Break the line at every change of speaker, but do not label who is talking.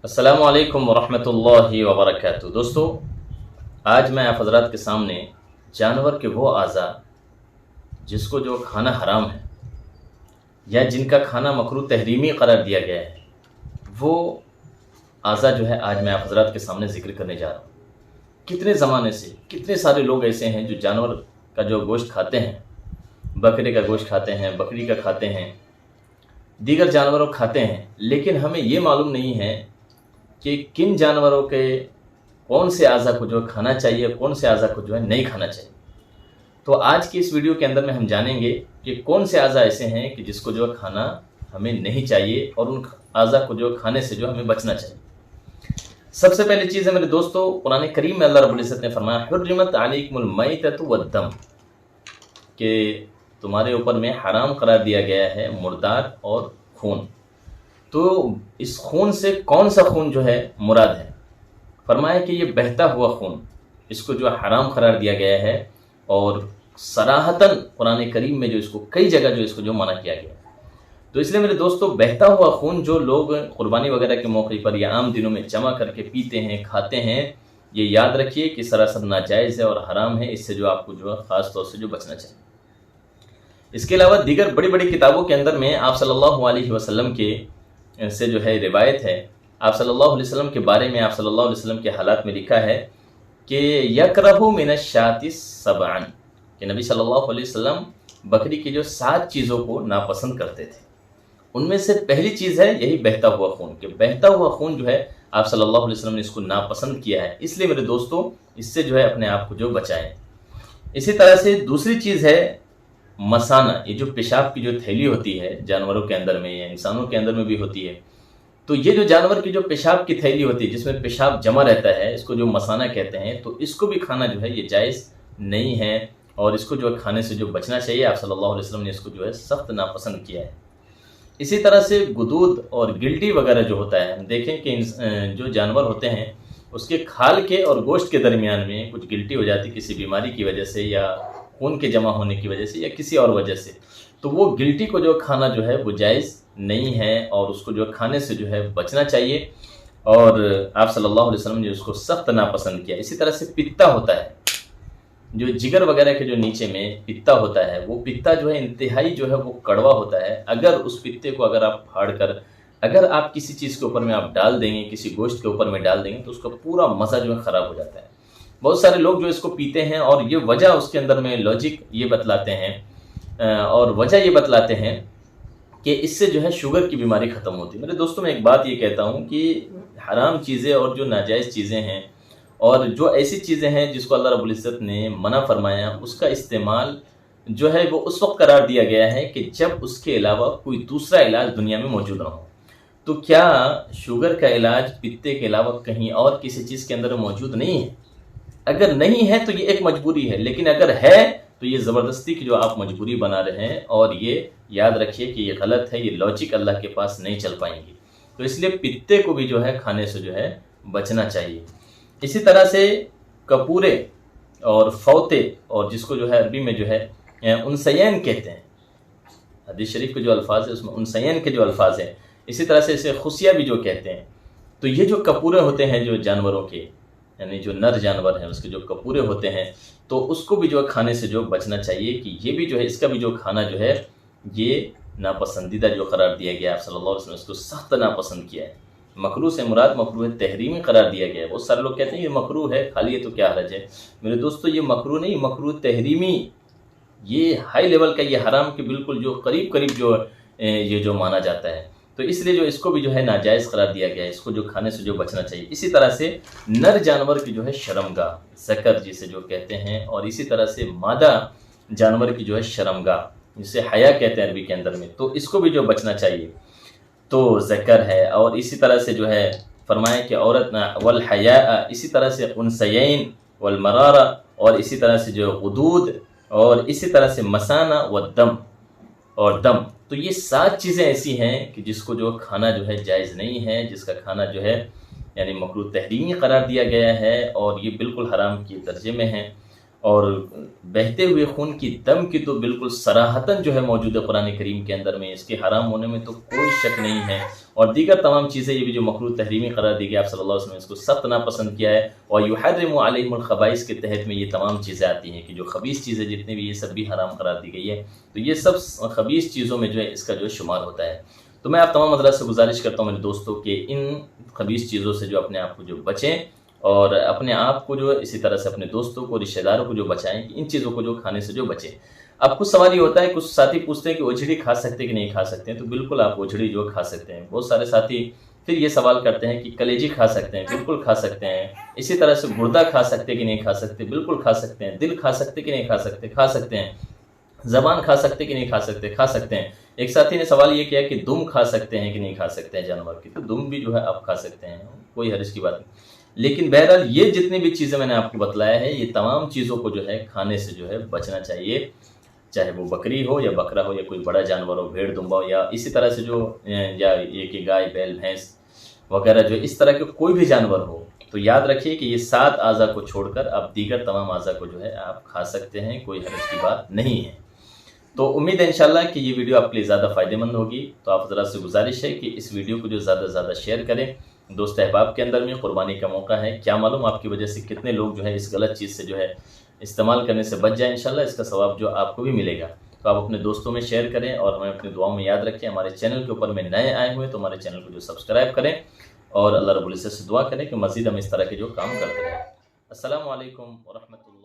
अस्सलामु अलैकुम वरहमतुल्लाहि वबरकातुहू। दोस्तों, आज मैं आप हज़रात के सामने जानवर के वो अज़ा जिसको जो खाना हराम है या जिनका खाना मकरूह तहरीमी करार दिया गया है, वो अज़ा जो है आज मैं आप हज़रात के सामने ज़िक्र करने जा रहा हूँ। कितने ज़माने से कितने सारे लोग ऐसे हैं जो जानवर का जो गोश्त खाते हैं, बकरे का गोश्त खाते हैं, बकरी का खाते हैं, दीगर जानवरों खाते हैं, लेकिन हमें ये मालूम नहीं है कि किन जानवरों के कौन से अज़ा को जो खाना चाहिए, कौन से अज़ा को जो है नहीं खाना चाहिए। तो आज की इस वीडियो के अंदर में हम जानेंगे कि कौन से अज़ा ऐसे हैं कि जिसको जो खाना हमें नहीं चाहिए और उन अज़ा को जो खाने से जो हमें बचना चाहिए। सबसे पहली चीज़ है मेरे दोस्तों, कुरान करीम में अल्लाह रब्बुल इज़्ज़त ने फरमाया हुर्रिमत अलैकुमुल मैततु वद्दम, कि तुम्हारे ऊपर में हराम करार दिया गया है मुर्दार और खून। तो इस खून से कौन सा खून जो है मुराद है? फरमाया कि ये बहता हुआ खून, इसको जो हराम करार दिया गया है और सराहतन कुरान करीम में जो इसको कई जगह जो इसको जो मना किया गया है। तो इसलिए मेरे दोस्तों, बहता हुआ खून जो लोग कुर्बानी वगैरह के मौके पर या आम दिनों में जमा करके पीते हैं, खाते हैं, ये याद रखिए कि सरासर नाजायज़ है और हराम है। इससे जो आपको जो है ख़ास तौर से जो बचना चाहिए। इसके अलावा दीगर बड़ी बड़ी किताबों के अंदर में आप सल्लल्लाहु अलैहि वसल्लम के से जो है रिवायत है, आप सल्लल्लाहु अलैहि वसल्लम के बारे में, आप सल्लल्लाहु अलैहि वसल्लम के हालात में लिखा है कि यकरहु मिनश्शाति सबअन, कि नबी सल्लल्लाहु अलैहि वसल्लम बकरी की जो 7 चीज़ों को नापसंद करते थे। उनमें से पहली चीज़ है यही बहता हुआ खून, कि बहता हुआ खून जो है आप सल्लल्लाहु अलैहि वसल्लम ने इसको नापसंद किया है। इसलिए मेरे दोस्तों, इससे जो है अपने आप को जो बचाएं। इसी तरह से दूसरी चीज़ है मसाना, ये जो पेशाब की जो थैली होती है जानवरों के अंदर में या इंसानों के अंदर में भी होती है। तो ये जो जानवर की जो पेशाब की थैली होती है जिसमें पेशाब जमा रहता है, इसको जो मसाना कहते हैं, तो इसको भी खाना जो है ये जायज़ नहीं है और इसको जो है खाने से जो बचना चाहिए। आप सल्लल्लाहु अलैहि वसल्लम ने इसको जो है सख्त नापसंद किया है। इसी तरह से गुदूद और गिल्टी वगैरह जो होता है, हम देखें कि जो जानवर होते हैं उसके खाल के और गोश्त के दरमियान में कुछ गिल्टी हो जाती है किसी बीमारी की वजह से या खून के जमा होने की वजह से या किसी और वजह से, तो वो गिल्टी को जो खाना जो है वो जायज़ नहीं है और उसको जो खाने से जो है बचना चाहिए। और आप सल्लल्लाहु अलैहि वसल्लम ने उसको सख्त नापसंद किया। इसी तरह से पित्ता होता है, जो जिगर वगैरह के जो नीचे में पित्ता होता है, वो पित्ता जो है इंतहाई जो है वो कड़वा होता है। अगर उस पित्ते को अगर आप फाड़ कर अगर आप किसी चीज़ के ऊपर में आप डाल देंगे, किसी गोश्त के ऊपर में डाल देंगे, तो उसका पूरा मज़ा जो है ख़राब हो जाता है। बहुत सारे लोग जो इसको पीते हैं और ये वजह उसके अंदर में लॉजिक ये बतलाते हैं और वजह ये बतलाते हैं कि इससे जो है शुगर की बीमारी ख़त्म होती है। मेरे दोस्तों, मैं एक बात ये कहता हूँ कि हराम चीज़ें और जो नाजायज़ चीज़ें हैं और जो ऐसी चीज़ें हैं जिसको अल्लाह रब्बुल इज़्ज़त ने मना फरमाया, उसका इस्तेमाल जो है वो उस वक्त करार दिया गया है कि जब उसके अलावा कोई दूसरा इलाज दुनिया में मौजूद ना हो। तो क्या शुगर का इलाज पित्ते के अलावा कहीं और किसी चीज़ के अंदर मौजूद नहीं है? अगर नहीं है तो ये एक मजबूरी है, लेकिन अगर है तो ये ज़बरदस्ती की जो आप मजबूरी बना रहे हैं, और ये याद रखिए कि ये गलत है, ये लॉजिक अल्लाह के पास नहीं चल पाएंगी। तो इसलिए पित्ते को भी जो है खाने से जो है बचना चाहिए। इसी तरह से कपूरे और फौते, और जिसको जो है अरबी में जो है उनसयैन कहते हैं, हदीस शरीफ के जो अल्फाज है उसमें उनसयैन के जो अल्फाज हैं। इसी तरह से इसे खुसिया भी जो कहते हैं। तो ये जो कपूरे होते हैं जो जानवरों के, यानी जो नर जानवर है उसके जो कपूरे होते हैं, तो उसको भी जो खाने से जो बचना चाहिए कि ये भी जो है इसका भी जो खाना जो है ये नापसंदीदा जो करार दिया गया है। आप सल्लल्लाहु अलैहि वसल्लम ने इसको सख्त नापसंद किया है। मकरूह से मुराद मकरूह तहरीमी करार दिया गया है। बहुत सारे लोग कहते हैं ये मकरूह है, खा लिए तो क्या हरज है। मेरे दोस्तों, ये मकरूह नहीं, मकरूह तहरीमी, ये हाई लेवल का, ये हराम के बिल्कुल जो करीब करीब जो ये जो माना जाता है। तो इसलिए जो इसको भी जो है नाजायज़ करार दिया गया है, इसको जो खाने से जो बचना चाहिए। इसी तरह से नर जानवर की जो है शर्मगाह, ज़कर जिसे जो कहते हैं, और इसी तरह से मादा जानवर की जो है शर्मगाह, जिसे हया कहते हैं अरबी के अंदर में, तो इसको भी जो बचना चाहिए। तो ज़कर है, और इसी तरह से जो है फरमाया कि औरत वल हया, इसी तरह से उनसयैन वल मरारा, और इसी तरह से जो गुदूद, और इसी तरह से मसाना व दम और दम। तो ये 7 चीज़ें ऐसी हैं कि जिसको जो खाना जो है जायज़ नहीं है, जिसका खाना जो है यानी मकरूह तहरीमी करार दिया गया है और ये बिल्कुल हराम के दर्जे में है। और बहते हुए खून की दम की तो बिल्कुल सराहतन जो है मौजूद है कुरान करीम के अंदर में, इसके हराम होने में तो कोई शक नहीं है। और दीगर तमाम चीज़ें ये भी जो मकरूह तहरीमी करार दी गई, आप सल्लल्लाहु अलैहि वसल्लम ने इसको सख्त नापसंद किया है। और युहर्रिमु अलैहिमुल खबाइस के तहत में ये तमाम चीज़ें आती हैं कि जो खबीस चीज़ें जितनी भी, ये सब भी हराम करार दी गई है। तो ये सब खबीस चीज़ों में जो है इसका जो शुमार होता है। तो मैं आप तमाम हज़रात से गुजारिश करता हूँ मेरे दोस्तों कि इन खबीस चीज़ों से जो अपने आप को जो बचें, और अपने आप को जो इसी तरह से अपने दोस्तों को, रिश्तेदारों को जो बचाएं कि इन चीज़ों को जो खाने से जो बचें। अब कुछ सवाल ये होता है, कुछ साथी पूछते हैं कि ओझड़ी खा सकते हैं कि नहीं खा सकते हैं। तो बिल्कुल आप ओझड़ी जो खा सकते हैं। बहुत सारे साथी फिर ये सवाल करते हैं कि कलेजी खा सकते हैं। बिल्कुल खा सकते हैं। इसी तरह से गुर्दा खा सकते हैं कि नहीं खा सकते, बिल्कुल खा सकते हैं। दिल खा सकते कि नहीं खा सकते, खा सकते हैं। ज़बान खा सकते कि नहीं खा सकते, खा सकते हैं। एक साथी ने सवाल ये किया कि दुम खा सकते हैं कि नहीं खा सकते हैं जानवर की। तो दुम भी जो है आप खा सकते हैं, कोई हर्ज की बात नहीं। लेकिन बहरहाल ये जितनी भी चीज़ें मैंने आपको बतलाया है, ये तमाम चीज़ों को जो है खाने से जो है बचना चाहिए। चाहे वो बकरी हो या बकरा हो या कोई बड़ा जानवर हो, भेड़ दुम्बा हो, या इसी तरह से जो या ये कि गाय बैल भैंस वगैरह, जो इस तरह के कोई भी जानवर हो, तो याद रखिए कि ये 7 आज़ा को छोड़कर आप दीगर तमाम आज़ा को जो है आप खा सकते हैं, कोई हर्ज की बात नहीं है। तो उम्मीद है इंशाल्लाह कि ये वीडियो आपके लिए ज़्यादा फ़ायदेमंद होगी। तो आप हज़रात से गुजारिश है कि इस वीडियो को जो ज़्यादा से ज़्यादा शेयर करें। दोस्त अहबाब के अंदर में कुर्बानी का मौका है, क्या मालूम आपकी वजह से कितने लोग जो है इस गलत चीज़ से जो है इस्तेमाल करने से बच जाए। इंशाल्लाह इसका सवाब जो आपको भी मिलेगा। तो आप अपने दोस्तों में शेयर करें और हमें अपनी दुआओं में याद रखें। हमारे चैनल के ऊपर में नए आए हुए तो हमारे चैनल को जो सब्सक्राइब करें, और अल्लाह रब्बुल इज़्ज़त से दुआ करें कि मज़ीद हम इस तरह के जो काम करते रहें। अस्सलामु अलैकुम व रहमतुल्लाह।